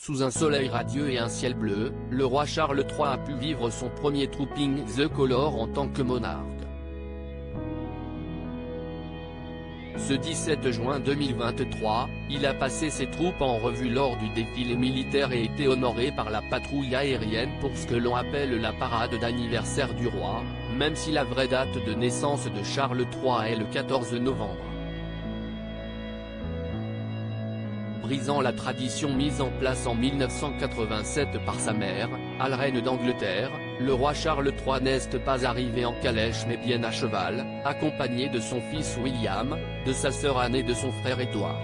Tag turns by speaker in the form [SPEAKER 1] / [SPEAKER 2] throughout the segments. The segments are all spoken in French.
[SPEAKER 1] Sous un soleil radieux et un ciel bleu, le roi Charles III a pu vivre son premier Trooping the Colour en tant que monarque. Ce 17 juin 2023, il a passé ses troupes en revue lors du défilé militaire et été honoré par la patrouille aérienne pour ce que l'on appelle la parade d'anniversaire du roi, même si la vraie date de naissance de Charles III est le 14 novembre. Brisant la tradition mise en place en 1987 par sa mère, à la reine d'Angleterre, le roi Charles III n'est pas arrivé en calèche mais bien à cheval, accompagné de son fils William, de sa sœur Anne et de son frère Édouard.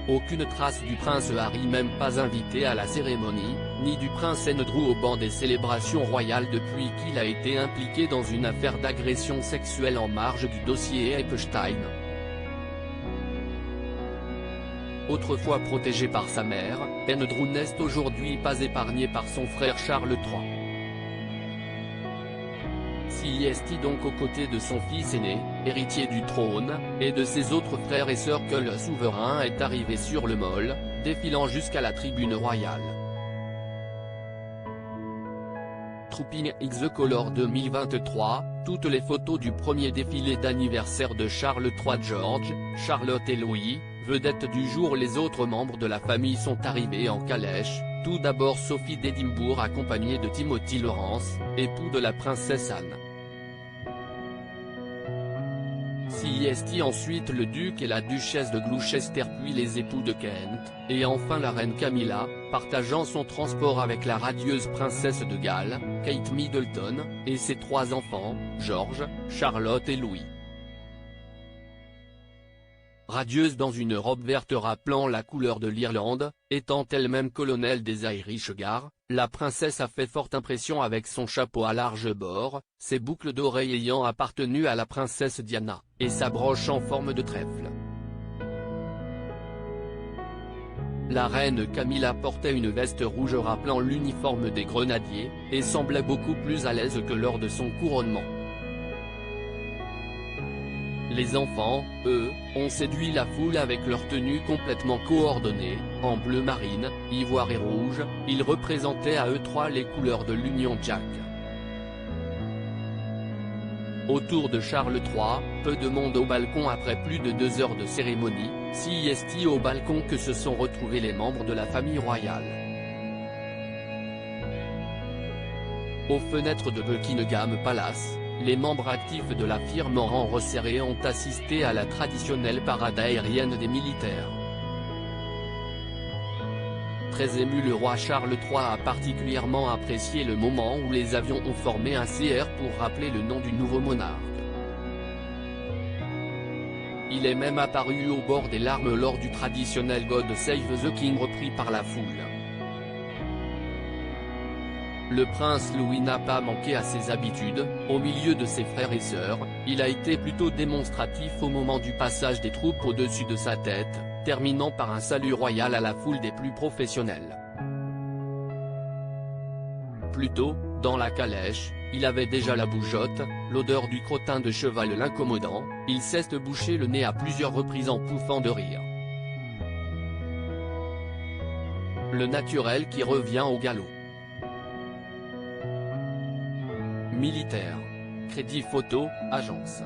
[SPEAKER 1] Aucune trace du prince Harry, même pas invité à la cérémonie, ni du prince Andrew au banc des célébrations royales depuis qu'il a été impliqué dans une affaire d'agression sexuelle en marge du dossier Epstein. Autrefois protégé par sa mère, Andrew n'est aujourd'hui pas épargné par son frère Charles III. S'y est donc aux côtés de son fils aîné, héritier du trône, et de ses autres frères et sœurs que le souverain est arrivé sur le mole, défilant jusqu'à la tribune royale. Trooping the Colour 2023, toutes les photos du premier défilé d'anniversaire de Charles III. George, Charlotte et Louis, vedettes du jour. Les autres membres de la famille sont arrivés en calèche, tout d'abord Sophie d'Édimbourg accompagnée de Timothy Lawrence, époux de la princesse Anne. S'y est ensuite le duc et la duchesse de Gloucester puis les époux de Kent, et enfin la reine Camilla, partageant son transport avec la radieuse princesse de Galles, Kate Middleton, et ses trois enfants, George, Charlotte et Louis. Radieuse dans une robe verte rappelant la couleur de l'Irlande, étant elle-même colonel des Irish Guards, la princesse a fait forte impression avec son chapeau à large bord, ses boucles d'oreilles ayant appartenu à la princesse Diana, et sa broche en forme de trèfle. La reine Camilla portait une veste rouge rappelant l'uniforme des grenadiers, et semblait beaucoup plus à l'aise que lors de son couronnement. Les enfants, eux, ont séduit la foule avec leur tenue complètement coordonnée, en bleu marine, ivoire et rouge. Ils représentaient à eux trois les couleurs de l'Union Jack. Autour de Charles III, peu de monde au balcon après plus de 2 heures de cérémonie. S'y est au balcon que se sont retrouvés les membres de la famille royale. Aux fenêtres de Buckingham Palace, les membres actifs de la firme en rang resserré ont assisté à la traditionnelle parade aérienne des militaires. Très ému, le roi Charles III a particulièrement apprécié le moment où les avions ont formé un CR pour rappeler le nom du nouveau monarque. Il est même apparu au bord des larmes lors du traditionnel God Save the King repris par la foule. Le prince Louis n'a pas manqué à ses habitudes, au milieu de ses frères et sœurs. Il a été plutôt démonstratif au moment du passage des troupes au-dessus de sa tête, terminant par un salut royal à la foule des plus professionnels. Plus tôt, dans la calèche, il avait déjà la bougeotte, l'odeur du crottin de cheval l'incommodant. Il s'est bouché le nez à plusieurs reprises en pouffant de rire. Le naturel qui revient au galop. Militaire. Crédit photo, agence.